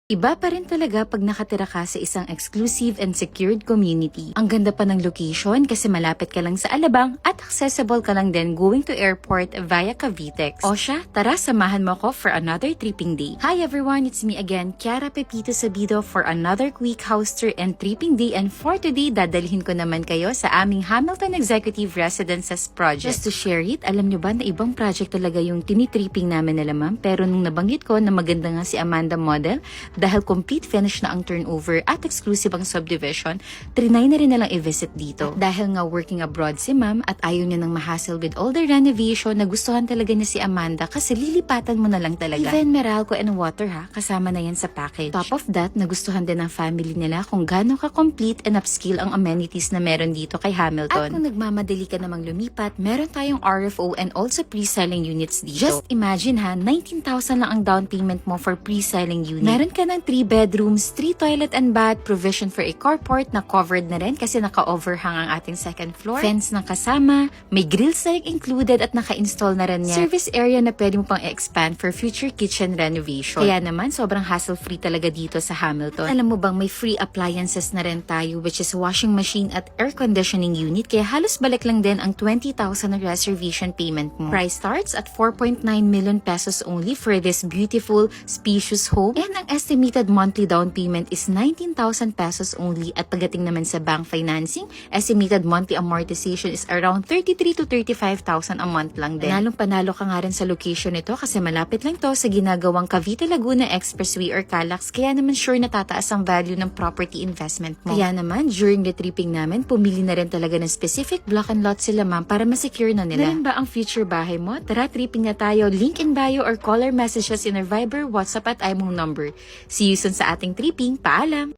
Iba pa rin talaga pag nakatira ka sa isang exclusive and secured community. Ang ganda pa ng location kasi malapit ka lang sa Alabang at accessible ka lang din going to airport via Cavitex. O siya, tara samahan mo ko for another tripping day. Hi everyone, it's me again, Kiara Pepito Sabido for another quick house tour and tripping day, and for today, dadalhin ko naman kayo sa aming Hamilton Executive Residences project. Just to share it, alam nyo ba na ibang project talaga yung tinitripping namin nila ma'am, pero nung nabanggit ko na maganda nga si Amanda Model, dahil complete finish na ang turnover at exclusive ang subdivision, trinay na rin nalang i-visit dito. At dahil nga working abroad si ma'am at ayaw niya ng mahassle with all the renovation, nagustuhan talaga niya si Amanda kasi lilipatan mo na lang talaga. Even Meralco and water ha, kasama na yan sa package. Top of that, nagustuhan din ng family nila kung gaano ka-complete and upscale ang amenities na meron dito kay Hamilton. At kung nagmamadali ka namang lumipat, meron tayong RFO and also pre-selling units dito. Just imagine ha, 19,000 lang ang down payment mo for pre-selling unit. Meron ka ng 3 bedrooms, 3 toilet and bath, provision for a carport na covered na rin kasi naka-overhang ang ating second floor. Fence na kasama, may grills na included at naka-install na rin yan. Service area na pwede mo pang expand for future kitchen renovation. Kaya naman, sobrang hassle-free talaga dito sa Hamilton. Alam mo bang may free appliances na rin tayo, which is washing machine at air conditioning unit, kaya halos balik lang din ang 20,000 na reservation payment mo. Price starts at 4.9 million pesos only for this beautiful, spacious home, and ang estimated monthly down payment is 19,000 pesos only, at pagdating naman sa bank financing, estimated monthly amortization is around 33 to 35,000 a month lang din. Panalong panalo ka nga rin sa location nito kasi malapit lang to sa ginagawang Cavite Laguna Expressway or CALAX, kaya naman sure na tataas ang value ng property investment mo. Kaya naman, during the tripping namin, pumili na rin talaga ng specific block and lot sila ma'am para masecure na nila. Meron ba ang future bahay mo? Tara, tripping na tayo. Link in bio or caller messages in our Viber, WhatsApp at IMO number. See you soon sa ating tripping. Paalam!